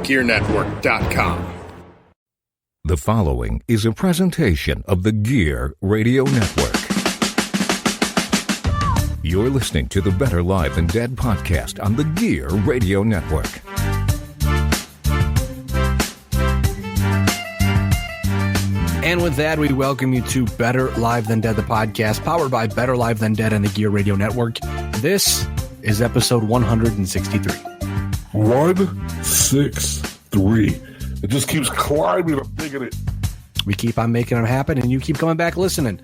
GearNetwork.com. The following is a presentation of the Gear Radio Network. You're listening to the Better Live Than Dead podcast on the Gear Radio Network. And with that, we welcome you to Better Live Than Dead, the podcast, powered by Better Live Than Dead and the Gear Radio Network. This is episode 163. 163. It just keeps climbing. I'm digging it. We keep on making them happen, and you keep coming back listening.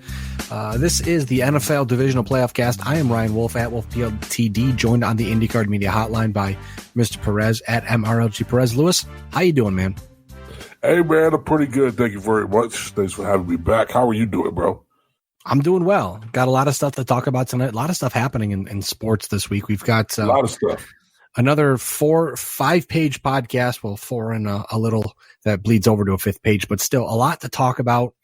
This is the NFL Divisional Playoff cast. I am Ryan Wolfe at Wolfe BLTD, joined on the IndyCar Media Hotline by Mr. Perez at MRLG Perez. Lewis, how you doing, man? Hey, man, I'm pretty good. Thank you very much. Thanks for having me back. How are you doing, bro? I'm doing well. Got a lot of stuff to talk about tonight. A lot of stuff happening in sports this week. We've got a lot of stuff. Another 5-page podcast. Well, 4 and a little that bleeds over to a 5th page, but still a lot to talk about.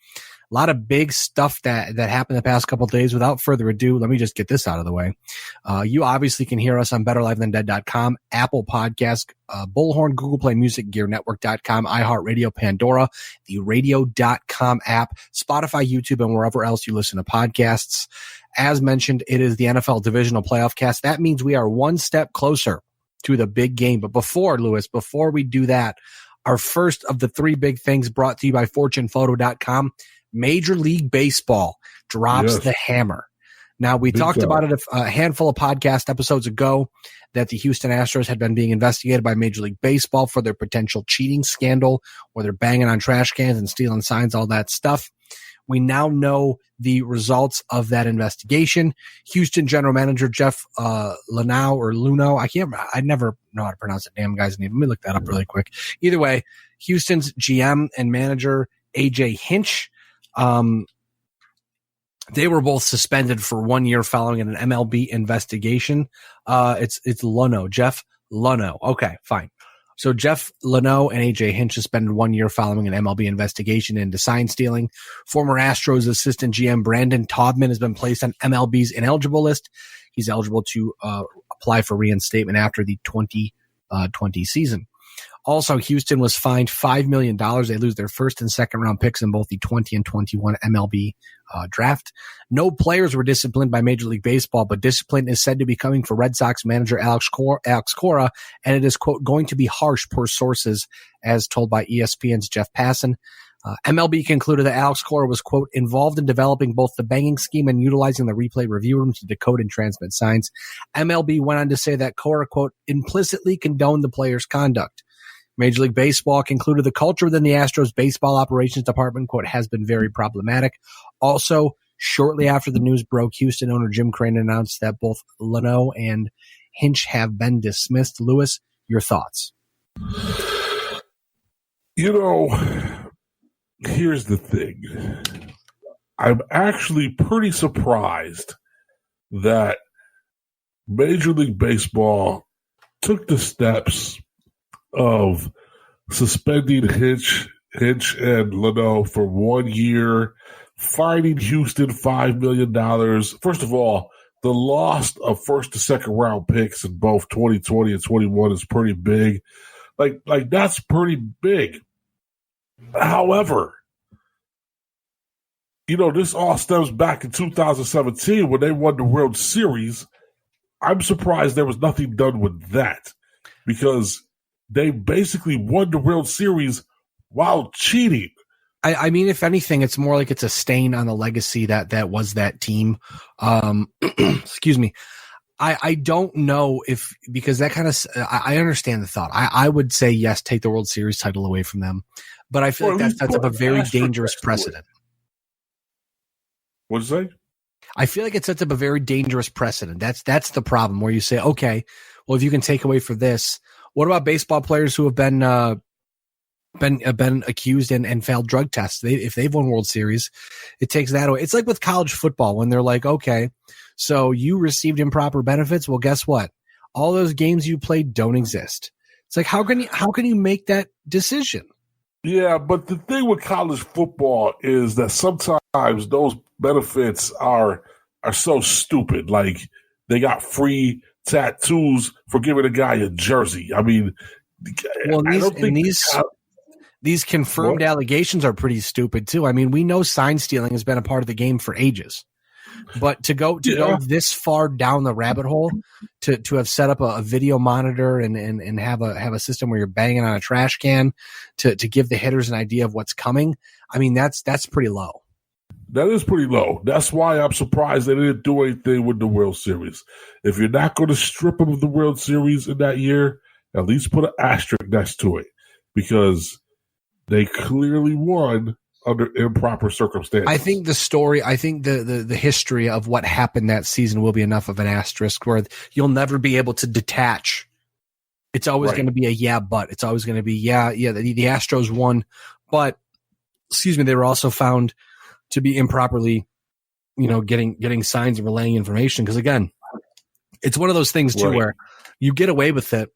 A lot of big stuff that happened the past couple of days. Without further ado, let me just get this out of the way. You obviously can hear us on BetterLiveThanDead.com, Apple Podcasts, Bullhorn, Google Play Music, GearNetwork.com, iHeartRadio, Pandora, the Radio.com app, Spotify, YouTube, and wherever else you listen to podcasts. As mentioned, it is the NFL Divisional Playoff cast. That means we are one step closer to the big game. But before we do that, our first of the 3 big things brought to you by FortunePhoto.com. Major League Baseball drops the hammer. Now, we talked about it a handful of podcast episodes ago that the Houston Astros had been being investigated by Major League Baseball for their potential cheating scandal, where they're banging on trash cans and stealing signs, all that stuff. We now know the results of that investigation. Houston general manager Jeff Luhnow, I never know how to pronounce the damn guy's name. Let me look that up really quick. Either way, Houston's GM and manager AJ Hinch, they were both suspended for 1 year following an MLB investigation. It's Luhnow, Jeff Luhnow. Okay, fine. So Jeff Luhnow and AJ Hinch suspended 1 year following an MLB investigation into sign stealing. Former Astros assistant GM Brandon Taubman has been placed on MLB's ineligible list. He's eligible to apply for reinstatement after the 2020 season. Also, Houston was fined $5 million. They lose their first and second round picks in both the 20 and 21 MLB draft. No players were disciplined by Major League Baseball, but discipline is said to be coming for Red Sox manager Alex Cora, and it is, quote, going to be harsh per sources, as told by ESPN's Jeff Passan. MLB concluded that Alex Cora was, quote, involved in developing both the banging scheme and utilizing the replay review room to decode and transmit signs. MLB went on to say that Cora, quote, implicitly condoned the player's conduct. Major League Baseball concluded the culture within the Astros baseball operations department, quote, has been very problematic. Also, shortly after the news broke, Houston owner Jim Crane announced that both Luhnow and Hinch have been dismissed. Lewis, your thoughts? You know, here's the thing. I'm actually pretty surprised that Major League Baseball took the steps of suspending Hinch and Luhnow for 1 year, fining Houston $5 million. First of all, the loss of first to second round picks in both 2020 and 21 is pretty big. Like that's pretty big. However, you know, this all stems back in 2017 when they won the World Series. I'm surprised there was nothing done with that, because they basically won the World Series while cheating. I mean, if anything, it's more like it's a stain on the legacy that was that team. Excuse me. I don't know if, because that kind of, I understand the thought. I would say, yes, take the World Series title away from them. But I feel like that sets up a very dangerous precedent. What'd you say? I feel like it sets up a very dangerous precedent. That's the problem, where you say, okay, well, if you can take away for this, what about baseball players who have been accused and failed drug tests? If they've won World Series, it takes that away. It's like with college football when they're like, okay, so you received improper benefits. Well, guess what? All those games you played don't exist. It's like, how can you make that decision? Yeah, but the thing with college football is that sometimes those benefits are so stupid. Like, they got free tattoos for giving a guy a jersey. I mean, Well, these confirmed allegations are pretty stupid too. I mean, we know sign stealing has been a part of the game for ages, but to go this far down the rabbit hole, to have set up a video monitor and have a system where you're banging on a trash can to give the hitters an idea of what's coming. I mean, that's pretty low. That is pretty low. That's why I'm surprised they didn't do anything with the World Series. If you're not going to strip them of the World Series in that year, at least put an asterisk next to it, because they clearly won under improper circumstances. I think the history of what happened that season will be enough of an asterisk where you'll never be able to detach. It's always going to be but. It's always going to be, the Astros won, but, they were also found to be improperly, getting signs and relaying information. Because again, it's one of those things too where you get away with it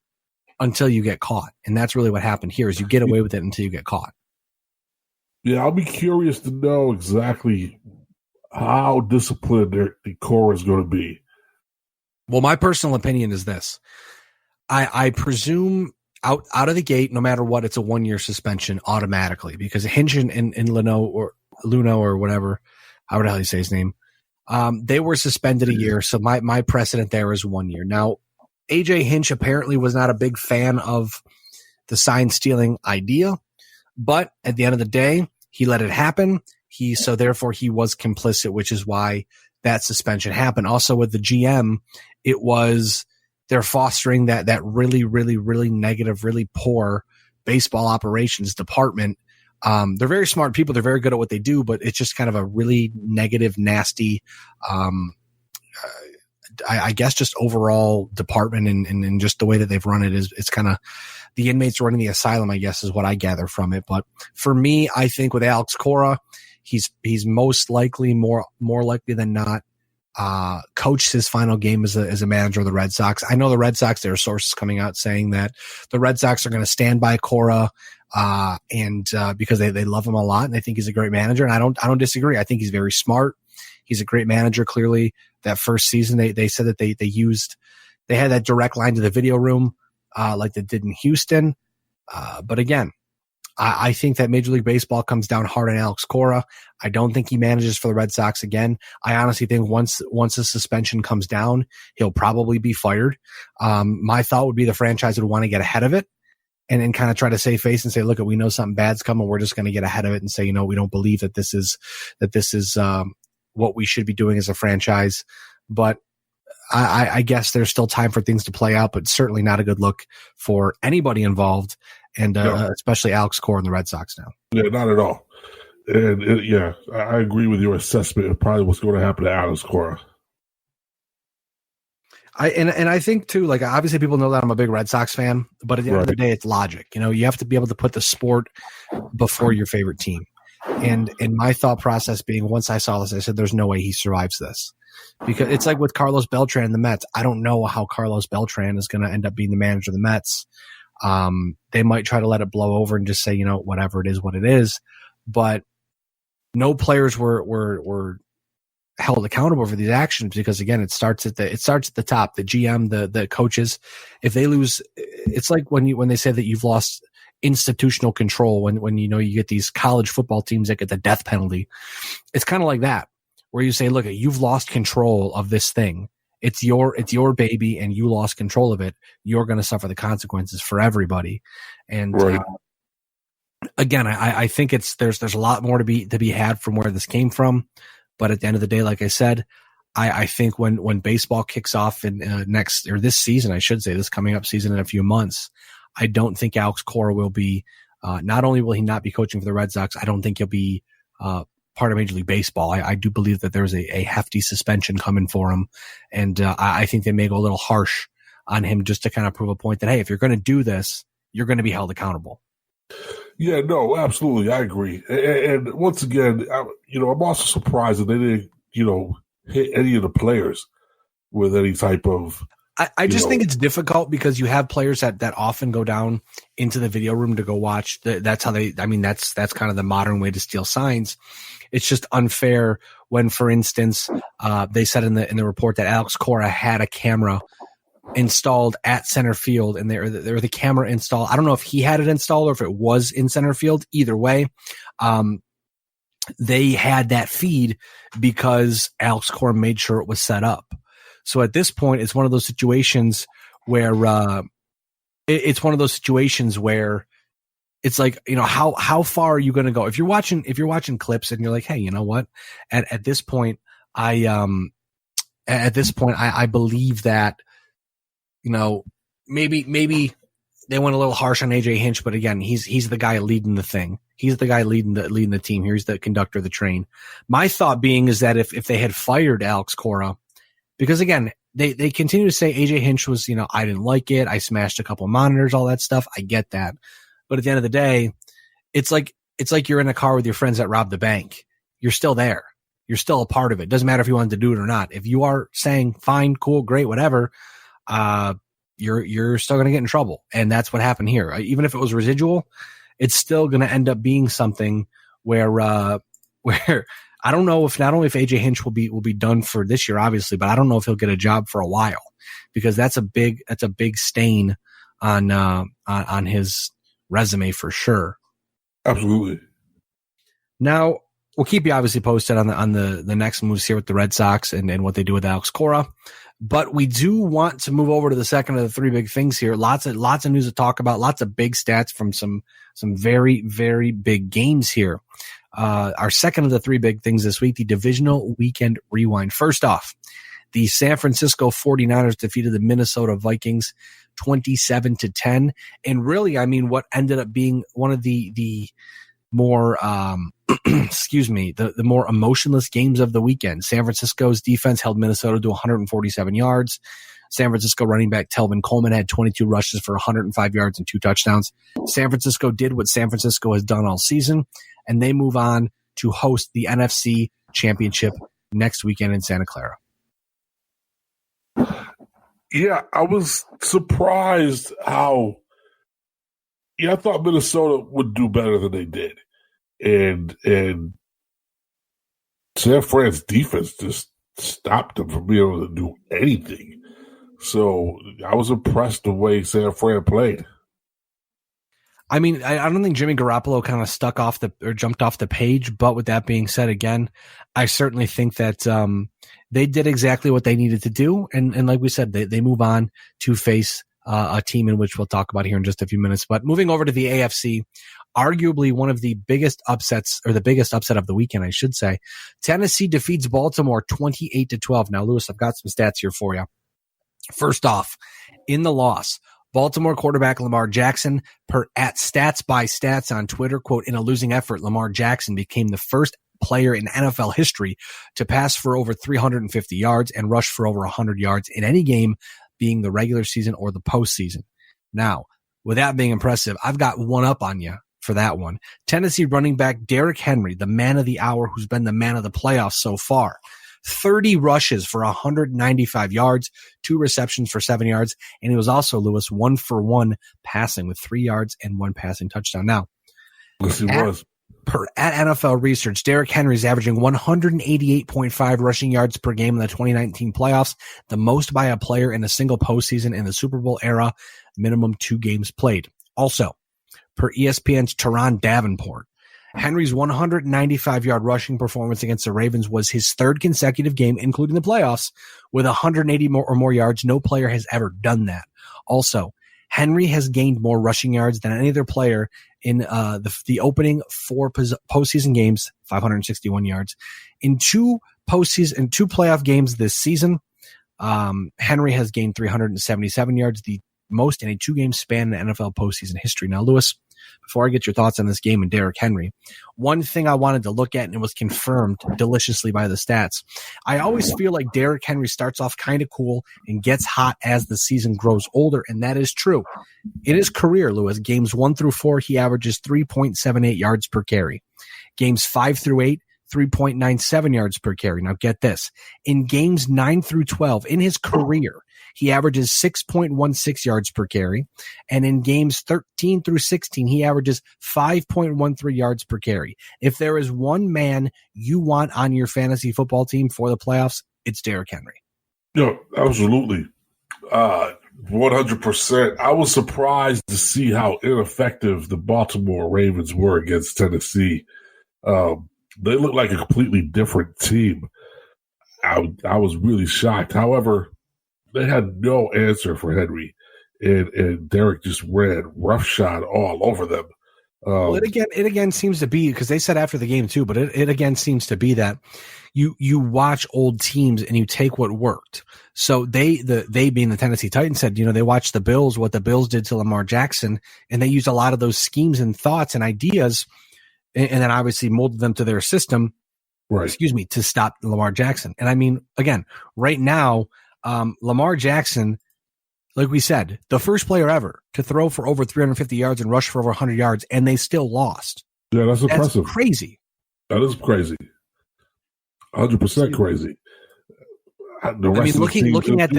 until you get caught, and that's really what happened here. Is you get away with it until you get caught. Yeah, I'll be curious to know exactly how disciplined the core is going to be. Well, my personal opinion is this: I presume out of the gate, no matter what, it's a 1-year suspension automatically, because Hinch and Luno or whatever, however the hell you say his name, they were suspended a year. So my precedent there is 1 year. Now, AJ Hinch apparently was not a big fan of the sign stealing idea, but at the end of the day, he let it happen. So therefore he was complicit, which is why that suspension happened. Also with the GM, it was they're fostering that really, really, really negative, really poor baseball operations department. They're very smart people. They're very good at what they do, but it's just kind of a really negative, nasty, I guess just overall department and just the way that they've run it is, it's kind of the inmates running the asylum, I guess is what I gather from it. But for me, I think with Alex Cora, he's most likely more likely than not, coached his final game as a manager of the Red Sox. I know the Red Sox, there are sources coming out saying that the Red Sox are going to stand by Cora, because they love him a lot and they think he's a great manager. And I don't disagree. I think he's very smart. He's a great manager. Clearly that first season, they said that they had that direct line to the video room, like they did in Houston. But again, I think that Major League Baseball comes down hard on Alex Cora. I don't think he manages for the Red Sox again. I honestly think once the suspension comes down, he'll probably be fired. My thought would be the franchise would want to get ahead of it and kind of try to save face and say, look, we know something bad's coming. We're just going to get ahead of it and say, we don't believe that this is what we should be doing as a franchise. But I guess there's still time for things to play out, but certainly not a good look for anybody involved, and especially Alex Cora and the Red Sox now. Yeah, not at all. And I agree with your assessment of probably what's going to happen to Alex Cora. I think too, like obviously people know that I'm a big Red Sox fan, but at the end of the day, it's logic. You have to be able to put the sport before your favorite team. And my thought process being, once I saw this, I said, there's no way he survives this. Because it's like with Carlos Beltran and the Mets. I don't know how Carlos Beltran is going to end up being the manager of the Mets. They might try to let it blow over and just say, whatever it is, what it is. But no players were held accountable for these actions, because again, it starts at the top, the GM, the coaches. If they lose, it's like when they say that you've lost institutional control, when you get these college football teams that get the death penalty. It's kind of like that, where you say, look, you've lost control of this thing. It's your baby and you lost control of it. You're going to suffer the consequences for everybody. And again, I think there's a lot more to be had from where this came from. But at the end of the day, like I said, I think when baseball kicks off in this season, I should say, this coming up season in a few months, I don't think Alex Cora will be, not only will he not be coaching for the Red Sox, I don't think he'll be part of Major League Baseball. I do believe that there's a hefty suspension coming for him. And I think they may go a little harsh on him just to kind of prove a point that, hey, if you're going to do this, you're going to be held accountable. Yeah, no, absolutely. I agree. And once again, I'm also surprised that they didn't, hit any of the players with any type of. I just think it's difficult because you have players that often go down into the video room to go watch. That's how that's kind of the modern way to steal signs. It's just unfair when, for instance, they said in the report that Alex Cora had a camera installed at center field, and there the camera installed. I don't know if he had it installed or if it was in center field. Either way, they had that feed because Alex Cora made sure it was set up. So at this point, it's one of those situations where it's like, how far are you going to go? If you're watching clips and you're like, hey, you know what? At this point, I believe that, maybe they went a little harsh on AJ Hinch, but again, he's the guy leading the thing. He's the guy leading the team. Here's the conductor of the train. My thought being is that if they had fired Alex Cora, because again, they continue to say AJ Hinch was, I didn't like it. I smashed a couple monitors, all that stuff. I get that. But at the end of the day, it's like you're in a car with your friends that robbed the bank. You're still there. You're still a part of it. Doesn't matter if you wanted to do it or not. If you are saying fine, cool, great, whatever, you're still going to get in trouble. And that's what happened here. Even if it was residual, it's still going to end up being something where I don't know if not only if AJ Hinch will be done for this year, obviously, but I don't know if he'll get a job for a while, because that's a big stain on his resume for sure. Absolutely. Now we'll keep you obviously posted on the next moves here with the Red Sox and what they do with Alex Cora. But we do want to move over to the second of the three big things here. Lots of news to talk about. Lots of big stats from some very, very big games here. Our second of the three big things this week, the divisional weekend rewind. First off, the San Francisco 49ers defeated the Minnesota Vikings 27-10. And really, I mean, what ended up being one of the more, the more emotionless games of the weekend. San Francisco's defense held Minnesota to 147 yards. San Francisco running back Telvin Coleman had 22 rushes for 105 yards and 2 touchdowns. San Francisco did what San Francisco has done all season, and they move on to host the NFC Championship next weekend in Santa Clara. Yeah, I was surprised how I thought Minnesota would do better than they did. And San Fran's defense just stopped them from being able to do anything. So I was impressed the way San Fran played. I mean, I don't think Jimmy Garoppolo kind of jumped off the page. But with that being said, again, I certainly think that they did exactly what they needed to do. And like we said, they move on to face a team in which we'll talk about here in just a few minutes. But moving over to the AFC, arguably one of the biggest upsets, or the biggest upset of the weekend, I should say. Tennessee defeats Baltimore 28-12. Now, Lewis, I've got some stats here for you. First off, in the loss, Baltimore quarterback Lamar Jackson, at Stats by Stats on Twitter, quote, in a losing effort, Lamar Jackson became the first player in NFL history to pass for over 350 yards and rush for over 100 yards in any game, being the regular season or the postseason. Now, with that being impressive, I've got one up on you for that one. Tennessee running back Derrick Henry, the man of the hour, who's been the man of the playoffs so far. 30 rushes for 195 yards, 2 receptions for 7 yards, and he was also, Lewis, 1 for 1 passing with 3 yards and 1 passing touchdown. Now, yes, he was. At NFL Research, Derrick Henry is averaging 188.5 rushing yards per game in the 2019 playoffs, the most by a player in a single postseason in the Super Bowl era, minimum 2 games played. Also, per ESPN's Teron Davenport, Henry's 195-yard rushing performance against the Ravens was his 3rd consecutive game, including the playoffs, with 180 or more yards. No player has ever done that. Also, Henry has gained more rushing yards than any other player in the opening 4 postseason games, 561 yards. In 2 playoff games this season, Henry has gained 377 yards, the most in a 2-game span in NFL postseason history. Now, Lewis, before I get your thoughts on this game and Derrick Henry, one thing I wanted to look at, and it was confirmed deliciously by the stats. I always feel like Derrick Henry starts off kind of cool and gets hot as the season grows older, and that is true. In his career, Lewis, games 1 through 4, he averages 3.78 yards per carry. Games 5 through 8, 3.97 yards per carry. Now get this. In games 9 through 12, in his career, he averages 6.16 yards per carry. And in games 13 through 16, he averages 5.13 yards per carry. If there is one man you want on your fantasy football team for the playoffs, it's Derrick Henry. Yeah, absolutely. 100%. I was surprised to see how ineffective the Baltimore Ravens were against Tennessee. They looked like a completely different team. I was really shocked. However, they had no answer for Henry, and Derek just ran roughshod all over them. Well, it again seems to be, because they said after the game too, but it again seems to be that you watch old teams and you take what worked. So they being the Tennessee Titans said, they watched the Bills, what the Bills did to Lamar Jackson, and they used a lot of those schemes and thoughts and ideas, and then obviously molded them to their system. Right. To stop Lamar Jackson. And I mean, again, right now, Lamar Jackson, like we said, the first player ever to throw for over 350 yards and rush for over 100 yards, and they still lost. Yeah, that's impressive. That's crazy. That is crazy. 100% crazy. Looking at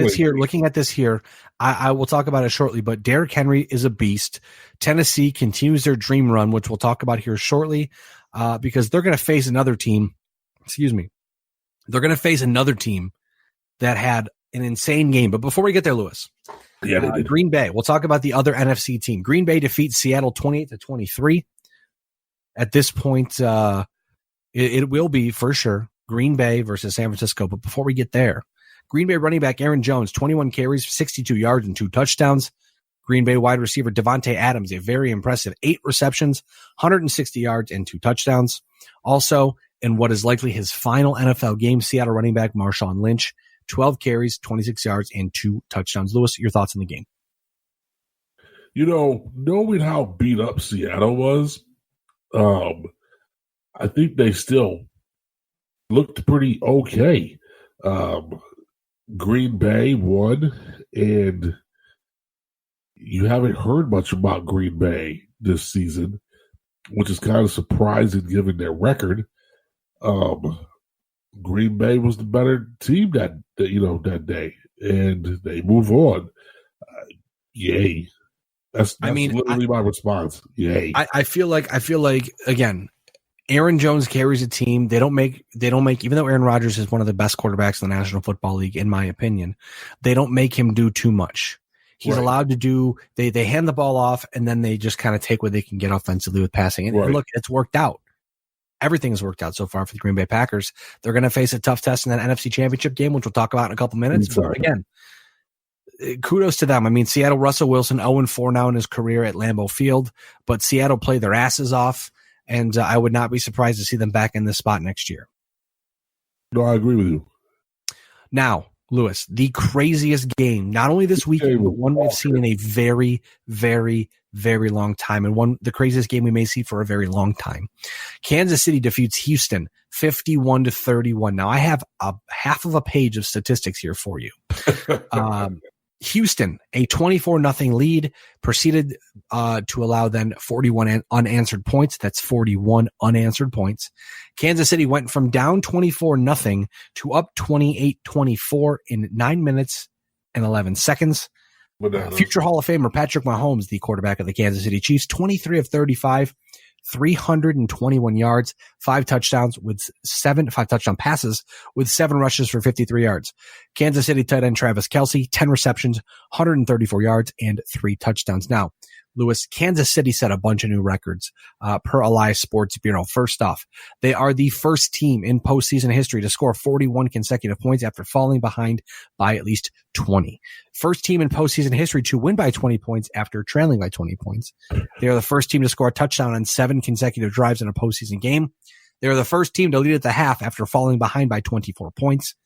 this here, I will talk about it shortly, but Derrick Henry is a beast. Tennessee continues their dream run, which we'll talk about here shortly, because they're going to face another team. They're going to face another team that had an insane game. But before we get there, Lewis, Green Bay, we'll talk about the other NFC team. Green Bay defeats Seattle 28-23. At this point, it will be for sure Green Bay versus San Francisco. But before we get there, Green Bay running back Aaron Jones, 21 carries, 62 yards, and 2 touchdowns. Green Bay wide receiver Devontae Adams, a very impressive 8 receptions, 160 yards, and 2 touchdowns. Also, in what is likely his final NFL game, Seattle running back Marshawn Lynch, 12 carries, 26 yards, and 2 touchdowns. Lewis, your thoughts on the game? Knowing how beat up Seattle was, I think they still looked pretty okay. Green Bay won, and you haven't heard much about Green Bay this season, which is kind of surprising given their record. Green Bay was the better team that day, and they move on. Yay! That's literally my response. Yay! I feel like again, Aaron Jones carries a team. They don't make, even though Aaron Rodgers is one of the best quarterbacks in the National Football League, in my opinion, they don't make him do too much. He's allowed to do, they hand the ball off, and then they just kind of take what they can get offensively with passing. And look, it's worked out. Everything has worked out so far for the Green Bay Packers. They're going to face a tough test in that NFC Championship game, which we'll talk about in a couple minutes. But again, kudos to them. I mean, Seattle, Russell Wilson, 0-4 now in his career at Lambeau Field, but Seattle played their asses off, and I would not be surprised to see them back in this spot next year. No, I agree with you. Now, Lewis, the craziest game, not only this weekend, but one we've seen in a very, very, very long time, and the craziest game we may see for a very long time. Kansas City defeats Houston 51-31. Now, I have a half of a page of statistics here for you. Houston, a 24-0 lead, proceeded to allow then 41 unanswered points. That's 41 unanswered points. Kansas City went from down 24-0 to up 28-24 in 9 minutes and 11 seconds. Future Hall of Famer Patrick Mahomes, the quarterback of the Kansas City Chiefs, 23 of 35, 321 yards, 5 touchdowns with 5 touchdown passes with 7 rushes for 53 yards. Kansas City tight end Travis Kelce, 10 receptions, 134 yards, and 3 touchdowns. Now, Lewis, Kansas City set a bunch of new records per Elias Sports Bureau. First off, they are the first team in postseason history to score 41 consecutive points after falling behind by at least 20. First team in postseason history to win by 20 points after trailing by 20 points. They are the first team to score a touchdown on 7 consecutive drives in a postseason game. They are the first team to lead at the half after falling behind by 24 points.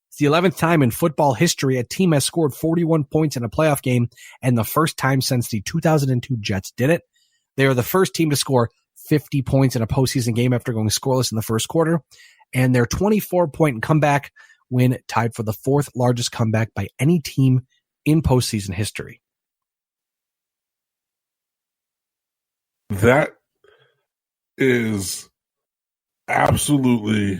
It's the 11th time in football history a team has scored 41 points in a playoff game, and the first time since the 2002 Jets did it. They are the first team to score 50 points in a postseason game after going scoreless in the first quarter, and their 24-point comeback win tied for the 4th largest comeback by any team in postseason history. That is absolutely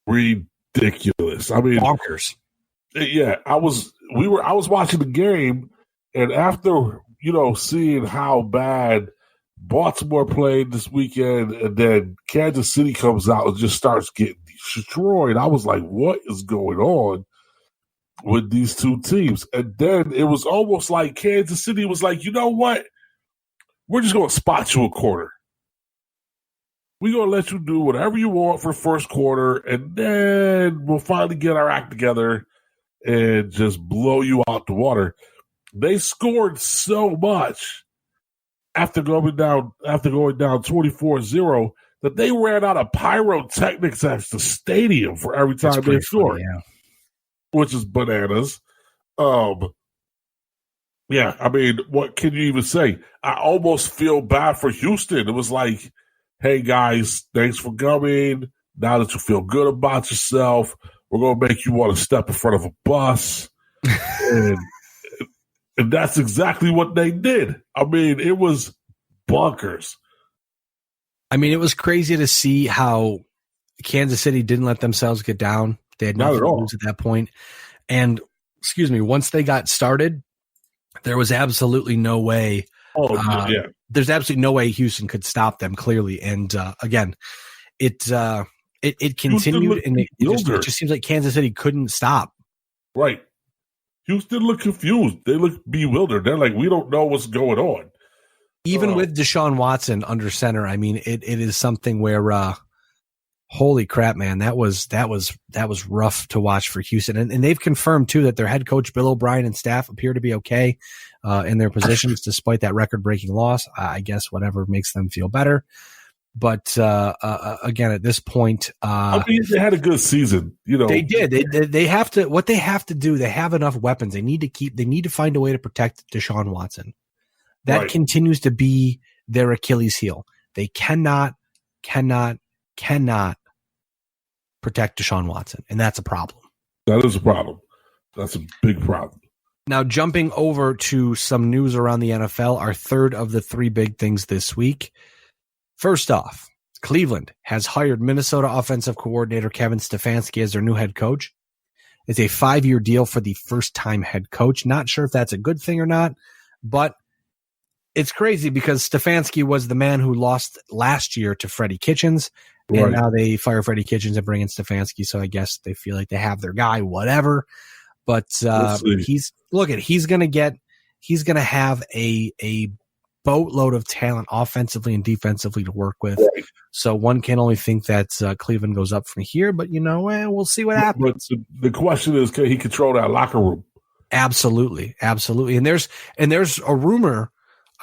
ridiculous. I mean, bonkers. Yeah, I was watching the game, and after seeing how bad Baltimore played this weekend, and then Kansas City comes out and just starts getting destroyed, I was like, "What is going on?" with these two teams. And then it was almost like Kansas City was like, you know what? We're just going to spot you a quarter. We're going to let you do whatever you want for first quarter, and then we'll finally get our act together and just blow you out the water. They scored so much after going down 24-0 that they ran out of pyrotechnics at the stadium for every time they scored, which is bananas. Yeah, I mean, what can you even say? I almost feel bad for Houston. It was like, hey, guys, thanks for coming. Now that you feel good about yourself, we're going to make you want to step in front of a bus. and that's exactly what they did. I mean, it was bonkers. I mean, it was crazy to see how Kansas City didn't let themselves get down. They had nothing to lose at that point. And, once they got started, there was absolutely no way. There's absolutely no way Houston could stop them, clearly. And again, it continued, and it just seems like Kansas City couldn't stop. Right. Houston looked confused. They looked bewildered. They're like, we don't know what's going on. Even with Deshaun Watson under center, I mean, it is something where, holy crap, man, that was rough to watch for Houston. And they've confirmed too that their head coach Bill O'Brien and staff appear to be okay in their positions despite that record-breaking loss. I guess whatever makes them feel better. But again, at this point, I mean, they had a good season. They did. They have to. What they have to do, they have enough weapons. They need to find a way to protect Deshaun Watson. That continues to be their Achilles heel. They cannot protect Deshaun Watson, and that's a problem. That is a problem. That's a big problem. Now, jumping over to some news around the NFL, our third of the three big things this week. First off, Cleveland has hired Minnesota offensive coordinator Kevin Stefanski as their new head coach. It's a 5-year deal for the first-time head coach. Not sure if that's a good thing or not, but it's crazy because Stefanski was the man who lost last year to Freddie Kitchens, and now they fire Freddie Kitchens and bring in Stefanski, so I guess they feel like they have their guy, whatever. But he's going to have a boatload of talent offensively and defensively to work with. Right. So one can only think that Cleveland goes up from here, but we'll see what happens. But the question is, can he control that locker room? Absolutely. And there's a rumor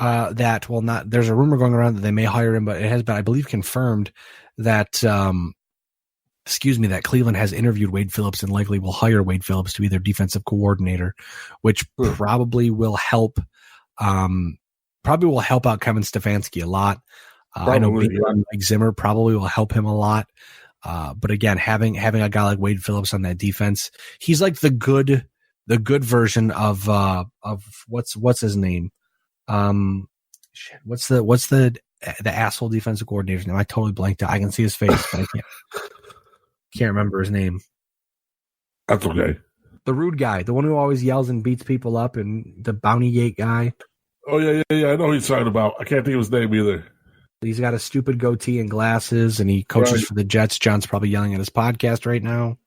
there's a rumor going around that they may hire him, but it has been, I believe, confirmed that, that Cleveland has interviewed Wade Phillips and likely will hire Wade Phillips to be their defensive coordinator, which probably will help out Kevin Stefanski a lot. I know Mike Zimmer probably will help him a lot. But again, having a guy like Wade Phillips on that defense, he's like the good version of what's his name? What's the asshole defensive coordinator's name? I totally blanked out. I can see his face, but I can't remember his name. That's okay. The rude guy, the one who always yells and beats people up, and the bounty gate guy. Oh yeah. I know who he's talking about. I can't think of his name either. He's got a stupid goatee and glasses, and he coaches for the Jets. John's probably yelling at his podcast right now.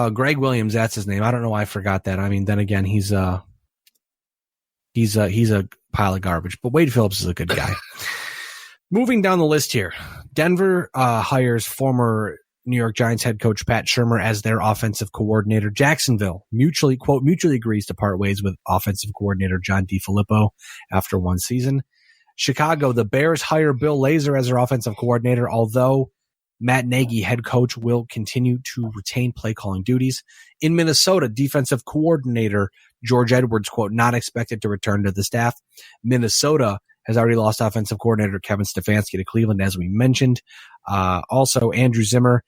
Greg Williams, that's his name. I don't know why I forgot that. I mean, then again, he's a pile of garbage, but Wade Phillips is a good guy. Moving down the list here, Denver hires former New York Giants head coach Pat Shurmur as their offensive coordinator. Jacksonville mutually agrees to part ways with offensive coordinator John DeFilippo after one season. Chicago, the Bears hire Bill Lazor as their offensive coordinator, although Matt Nagy, head coach, will continue to retain play calling duties. In Minnesota, defensive coordinator George Edwards, quote, not expected to return to the staff. Minnesota has already lost offensive coordinator Kevin Stefanski to Cleveland, as we mentioned. Also, Andrew Zimmer,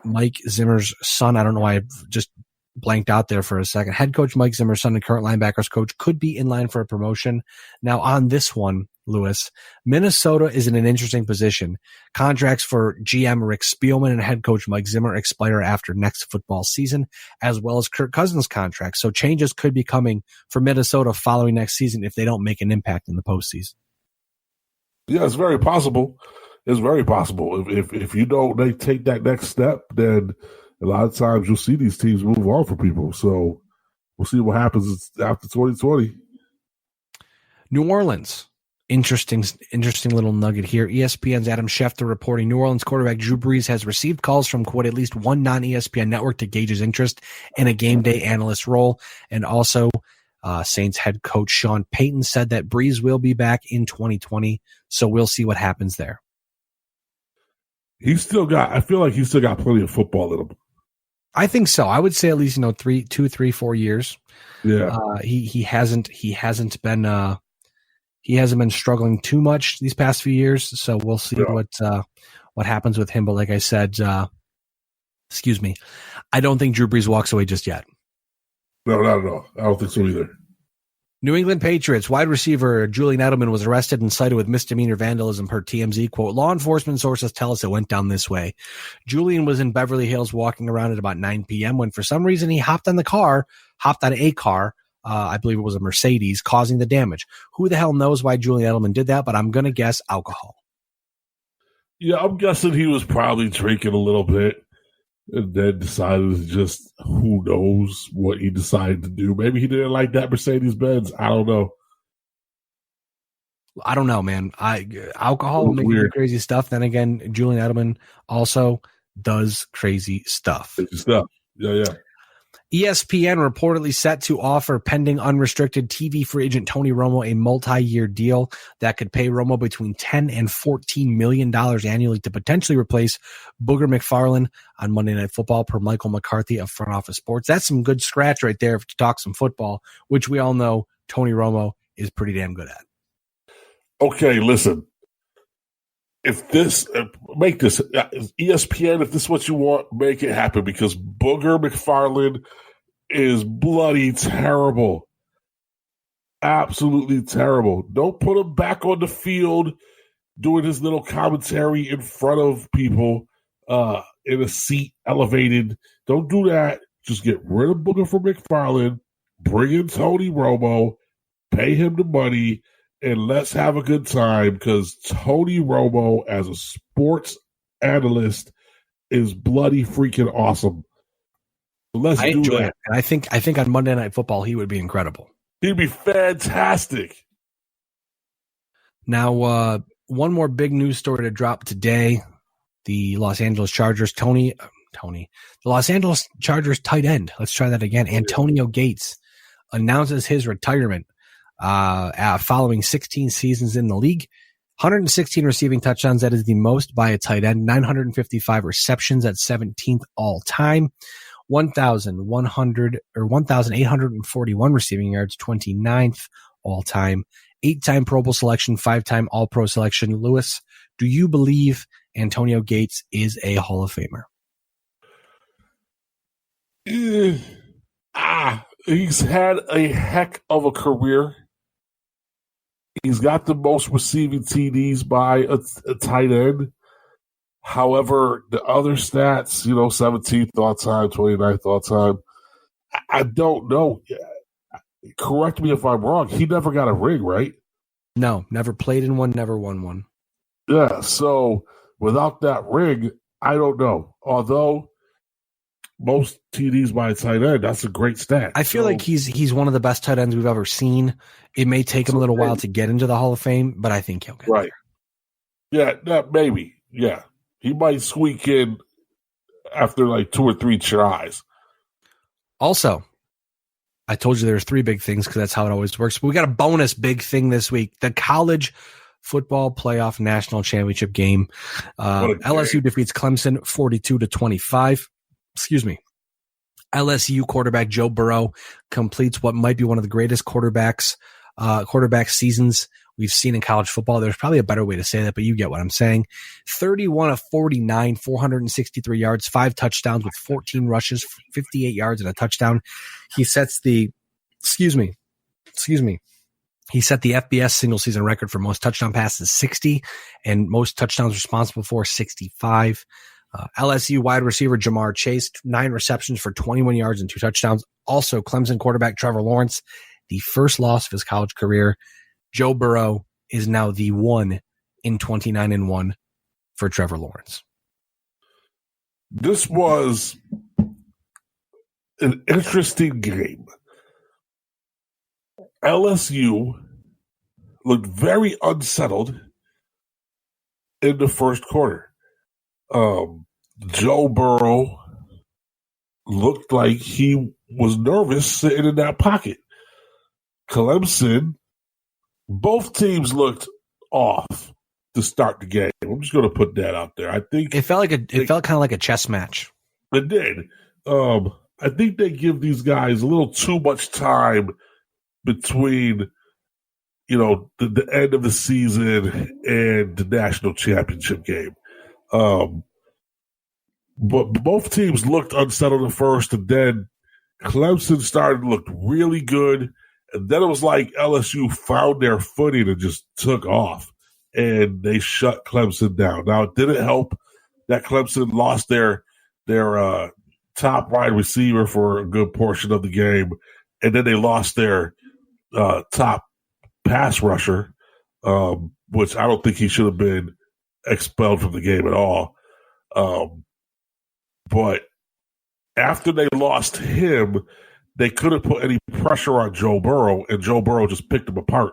Mike Zimmer's son. I don't know why I just blanked out there for a second. Head coach Mike Zimmer's son and current linebackers coach could be in line for a promotion. Now, on this one, Lewis, Minnesota is in an interesting position. Contracts for GM Rick Spielman and head coach Mike Zimmer expire after next football season, as well as Kirk Cousins' contract. So changes could be coming for Minnesota following next season if they don't make an impact in the postseason. Yeah, it's very possible. It's very possible. If you don't take that next step, then a lot of times you'll see these teams move on for people. So we'll see what happens after 2020. New Orleans. Interesting little nugget here. ESPN's Adam Schefter reporting New Orleans quarterback Drew Brees has received calls from, quote, at least one non-ESPN network to gauge his interest in a game day analyst role. And also, Saints head coach Sean Payton said that Brees will be back in 2020. So we'll see what happens there. I feel like he's still got plenty of football in him. I think so. I would say at least, 2, 3, 4 years. Yeah. He hasn't been struggling too much these past few years, so we'll see what happens with him. But like I said, I don't think Drew Brees walks away just yet. No, not at all. I don't think so either. New England Patriots wide receiver Julian Edelman was arrested and cited with misdemeanor vandalism per TMZ. Quote, law enforcement sources tell us it went down this way. Julian was in Beverly Hills walking around at about 9 p.m. when for some reason he hopped on a car, I believe it was a Mercedes, causing the damage. Who the hell knows why Julian Edelman did that, but I'm going to guess alcohol. Yeah, I'm guessing he was probably drinking a little bit and then decided to just, who knows what he decided to do. Maybe he didn't like that Mercedes-Benz. I don't know. I don't know, man. Alcohol will make you do crazy stuff. Then again, Julian Edelman also does crazy stuff. Yeah. ESPN reportedly set to offer pending unrestricted TV free agent Tony Romo a multi-year deal that could pay Romo between $10 and $14 million annually to potentially replace Booger McFarland on Monday Night Football, per Michael McCarthy of Front Office Sports. That's some good scratch right there to talk some football, which we all know Tony Romo is pretty damn good at. Okay, listen. If this, make this, ESPN, if this is what you want, make it happen, because Booger McFarland is bloody terrible. Absolutely terrible. Don't put him back on the field doing his little commentary in front of people in a seat elevated. Don't do that. Just get rid of Booger for McFarland, bring in Tony Romo, pay him the money, and let's have a good time, because Tony Romo as a sports analyst is bloody freaking awesome. So let's do that. It. And I think on Monday Night Football he would be incredible. He'd be fantastic. Now, one more big news story to drop today. The Los Angeles Chargers, the Los Angeles Chargers tight end, let's try that again, Antonio Gates, announces his retirement. Following 16 seasons in the league, 116 receiving touchdowns. That is the most by a tight end. 955 receptions at 17th all time. 1,841 receiving yards, 29th all time. 8-time Pro Bowl selection, 5-time All Pro selection. Lewis, do you believe Antonio Gates is a Hall of Famer? He's had a heck of a career. He's got the most receiving TDs by a tight end. However, the other stats, 17th all time, 29th all time, I don't know. Correct me if I'm wrong. He never got a ring, right? No, never played in one, never won one. Yeah, so without that ring, I don't know. Although most TDs by a tight end, that's a great stat. I feel like he's one of the best tight ends we've ever seen. It may take him a little while to get into the Hall of Fame, but I think he'll get right there. Yeah, maybe. Yeah. He might squeak in after like 2 or 3 tries. Also, I told you there's 3 big things because that's how it always works. But we got a bonus big thing this week. The College Football Playoff National Championship game. LSU defeats Clemson 42-25. Excuse me. LSU quarterback Joe Burrow completes what might be one of the greatest quarterback seasons we've seen in college football. There's probably a better way to say that, but you get what I'm saying. 31 of 49, 463 yards, 5 touchdowns with 14 rushes, 58 yards and a touchdown. He sets the, He set the FBS single season record for most touchdown passes, 60, and most touchdowns responsible for 65. LSU wide receiver Jamar Chase, 9 receptions for 21 yards and 2 touchdowns. Also, Clemson quarterback Trevor Lawrence, the first loss of his college career. Joe Burrow is now the 1 in 29-1 for Trevor Lawrence. This was an interesting game. LSU looked very unsettled in the first quarter. Joe Burrow looked like he was nervous sitting in that pocket. Clemson, both teams looked off to start the game. I'm just going to put that out there. I think it felt kind of like a chess match. It did. I think they give these guys a little too much time between, the end of the season and the national championship game. But both teams looked unsettled at first, and then Clemson started to look really good. And then it was like LSU found their footing and just took off, and they shut Clemson down. Now, it didn't help that Clemson lost their top wide receiver for a good portion of the game, and then they lost their top pass rusher, which I don't think he should have been expelled from the game at all. But after they lost him, they couldn't put any pressure on Joe Burrow, and Joe Burrow just picked him apart.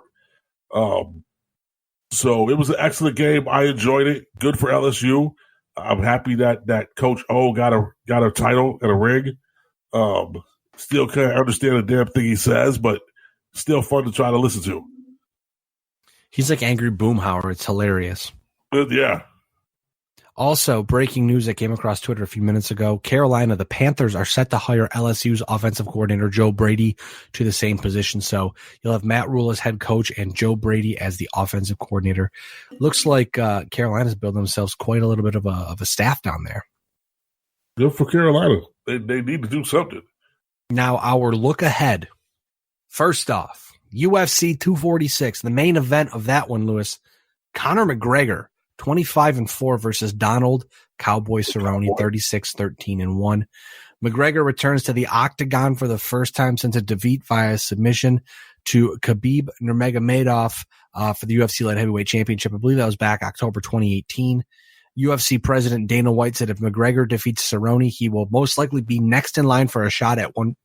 So it was an excellent game. I enjoyed it. Good for LSU. I'm happy that Coach O got a title and a ring. Still can't understand a damn thing he says, but still fun to try to listen to. He's like Angry Boomhauer. It's hilarious. Yeah. Also, breaking news that came across Twitter a few minutes ago, Carolina, the Panthers are set to hire LSU's offensive coordinator, Joe Brady, to the same position. So you'll have Matt Rule as head coach and Joe Brady as the offensive coordinator. Looks like Carolina's building themselves quite a little bit of a staff down there. Good for Carolina. They need to do something. Now, our look ahead. First off, UFC 246, the main event of that one, Lewis, Conor McGregor. 25-4 versus Donald Cowboy Cerrone, 36-13-1. McGregor returns to the octagon for the first time since a defeat via submission to Khabib Nurmagomedov for the UFC Light Heavyweight Championship. I believe that was back October 2018. UFC President Dana White said if McGregor defeats Cerrone, he will most likely be next in line for a shot at the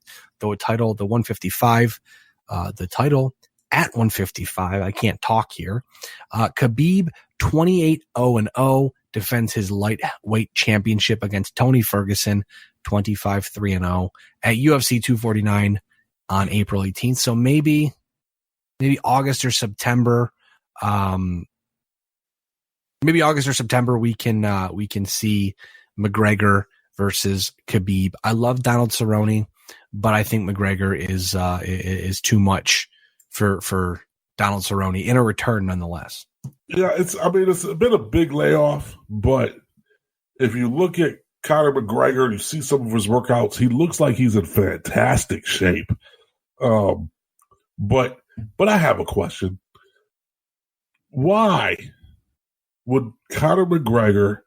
155. The title at 155. I can't talk here. Khabib 28-0-0 defends his lightweight championship against Tony Ferguson 25-3-0 at UFC 249 on April 18th. So maybe August or September. Maybe August or September we can see McGregor versus Khabib. I love Donald Cerrone, but I think McGregor is too much for Donald Cerrone in a return nonetheless. Yeah, it's been a big layoff, but if you look at Conor McGregor and you see some of his workouts, he looks like he's in fantastic shape. But I have a question. Why would Conor McGregor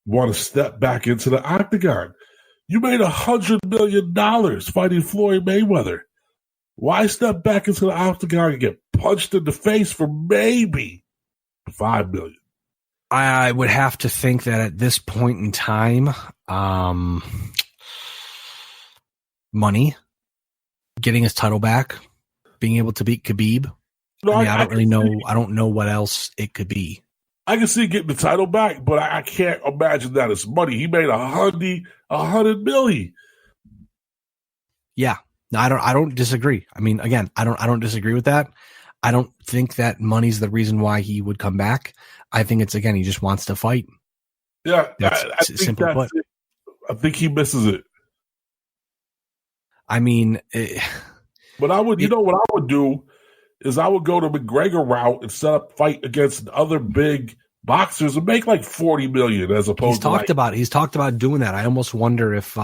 want to step back into the octagon? You made $100 million fighting Floyd Mayweather. Why step back into the octagon and get punched in the face for maybe $5 million? I would have to think that at this point in time, money, getting his title back, being able to beat Khabib. No, I don't really know. I don't know what else it could be. I can see getting the title back, but I can't imagine that it's money. He made $100 million. Yeah. No, I don't disagree. I mean, again, I don't disagree with that. I don't think that money's the reason why he would come back. I think it's, again, he just wants to fight. Yeah, that's simple put. I think he misses it. I mean, but I would, what I would do is I would go the McGregor route and set up fight against other big boxers and make like $40 million as opposed to he's talked about doing that. I almost wonder if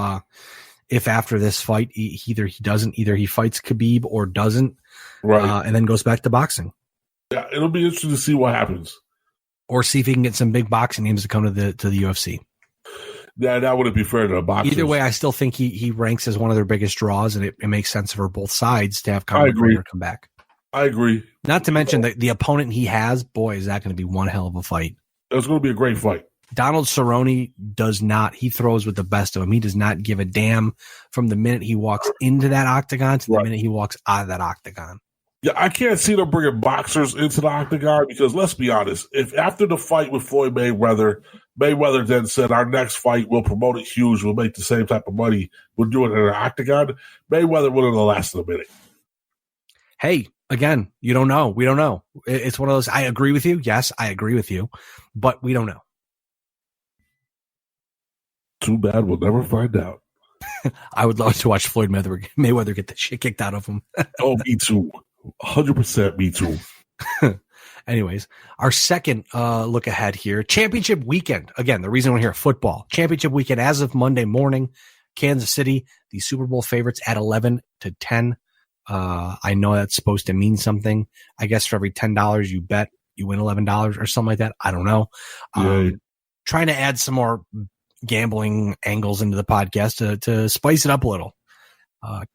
after this fight, either he fights Khabib or doesn't, right, and then goes back to boxing. Yeah, it'll be interesting to see what happens, or see if he can get some big boxing names to come to the UFC. Yeah, that wouldn't be fair to the boxers. Either way, I still think he ranks as one of their biggest draws, and it makes sense for both sides to have Conor McGregor come back. I agree. Not to mention the opponent he has. Boy, is that going to be one hell of a fight. It's going to be a great fight. Donald Cerrone does not. He throws with the best of them. He does not give a damn from the minute he walks into that octagon to the minute he walks out of that octagon. Yeah, I can't see them bringing boxers into the octagon because let's be honest. If after the fight with Floyd Mayweather then said our next fight we'll promote it huge, we'll make the same type of money, we'll do it in an octagon, Mayweather wouldn't have lasted a minute. Hey, again, you don't know. We don't know. It's one of those. I agree with you. Yes, I agree with you, but we don't know. Too bad we'll never find out. I would love to watch Floyd Mayweather get the shit kicked out of him. Oh, me too. 100% me too. Anyways, our second look ahead here, championship weekend. Again, the reason we're here, football. Championship weekend as of Monday morning, Kansas City, the Super Bowl favorites at 11-10. I know that's supposed to mean something. I guess for every $10 you bet, you win $11 or something like that. I don't know. Trying to add some more gambling angles into the podcast to spice it up a little.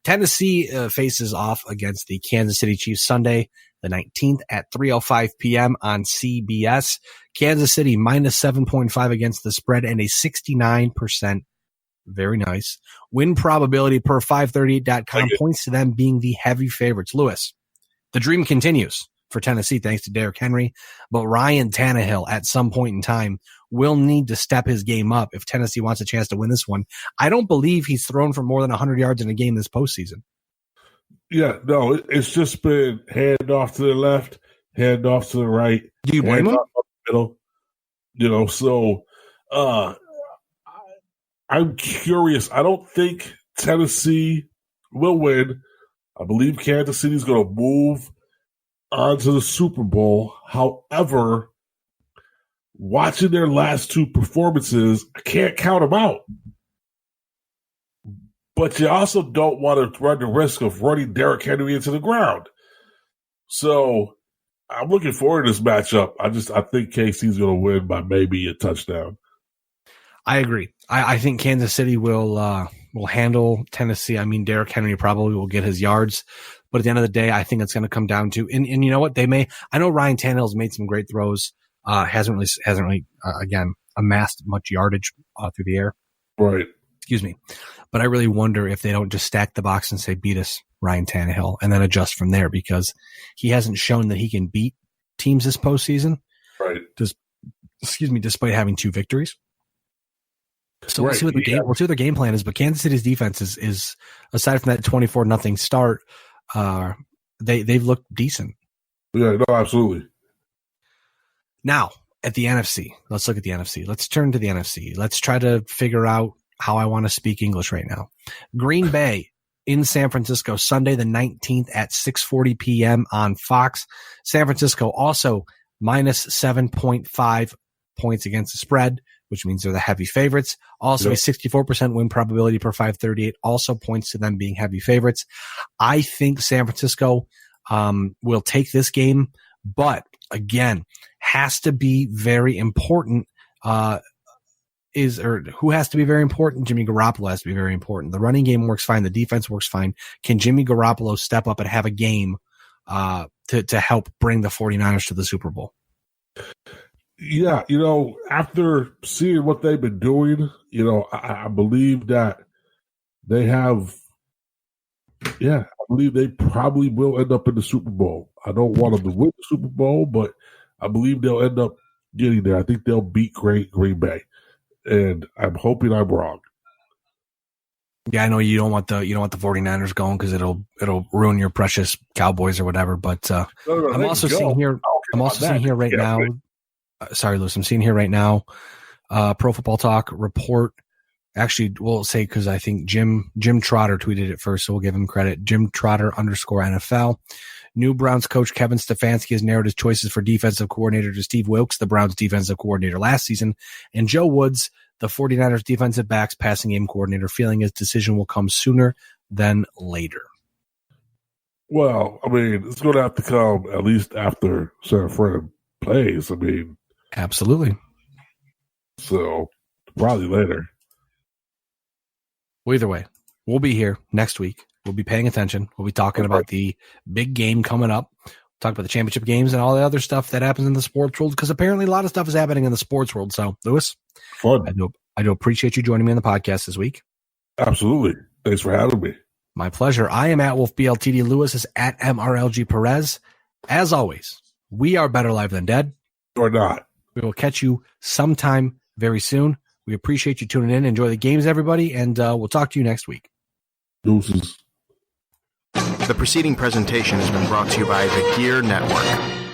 Tennessee faces off against the Kansas City Chiefs Sunday, the 19th at 3:05 p.m. on CBS. Kansas City minus 7.5 against the spread and a 69%. Very nice. Win probability per 538.com points to them being the heavy favorites. Lewis, the dream continues for Tennessee thanks to Derrick Henry, but Ryan Tannehill at some point in time will need to step his game up if Tennessee wants a chance to win this one. I don't believe he's thrown for more than 100 yards in a game this postseason. Yeah, no, it's just been hand off to the left, hand off to the right. Do you blame him? Middle. So I'm curious. I don't think Tennessee will win. I believe Kansas City is going to move on to the Super Bowl. However, watching their last two performances, I can't count them out. But you also don't want to run the risk of running Derrick Henry into the ground. So I'm looking forward to this matchup. I think KC's going to win by maybe a touchdown. I agree. I think Kansas City will handle Tennessee. I mean, Derrick Henry probably will get his yards, but at the end of the day, I think it's going to come down to, and you know what, I know Ryan Tannehill's made some great throws, hasn't really again, amassed much yardage through the air. Right. Excuse me. But I really wonder if they don't just stack the box and say, beat us, Ryan Tannehill, and then adjust from there because he hasn't shown that he can beat teams this postseason. Right. Despite having 2 victories. So right. we'll see what their game plan is. But Kansas City's defense is aside from that 24-0 start, they've looked decent. Yeah, no, absolutely. Now at the NFC, let's look at the NFC. Let's turn to the NFC. Let's try to figure out how I want to speak English right now. Green Bay in San Francisco, Sunday the 19th at 6:40 p.m. on Fox. San Francisco also minus 7.5 points against the spread, which means they're the heavy favorites. Also, a 64% win probability per 538 also points to them being heavy favorites. I think San Francisco will take this game, but again, has to be very important. Who has to be very important? Jimmy Garoppolo has to be very important. The running game works fine. The defense works fine. Can Jimmy Garoppolo step up and have a game to help bring the 49ers to the Super Bowl? Yeah, after seeing what they've been doing, I believe that they have, I believe they probably will end up in the Super Bowl. I don't want them to win the Super Bowl, but I believe they'll end up getting there. I think they'll beat Green Bay, and I'm hoping I'm wrong. Yeah, I know you don't want the 49ers going because it'll ruin your precious Cowboys or whatever. But I'm also seeing here right now. Sorry, Lewis. I'm seeing here right now. Pro Football Talk report. Actually, we'll say because I think Jim Trotter tweeted it first, so we'll give him credit. Jim Trotter _NFL. New Browns coach Kevin Stefanski has narrowed his choices for defensive coordinator to Steve Wilkes, the Browns defensive coordinator last season, and Joe Woods, the 49ers defensive backs passing game coordinator, feeling his decision will come sooner than later. Well, I mean, it's going to have to come at least after San Fran plays. I mean, absolutely. So probably later. Well, either way, we'll be here next week. We'll be paying attention. We'll be talking about the big game coming up. Talk about the championship games and all the other stuff that happens in the sports world, because apparently a lot of stuff is happening in the sports world. So, Lewis, Fun. I do appreciate you joining me on the podcast this week. Absolutely. Thanks for having me. My pleasure. I am at Wolf BLTD. Lewis is at MRLG Perez. As always, we are better live than dead. Or not. We will catch you sometime very soon. We appreciate you tuning in. Enjoy the games, everybody, and we'll talk to you next week. Deuces. The preceding presentation has been brought to you by the Gear Network.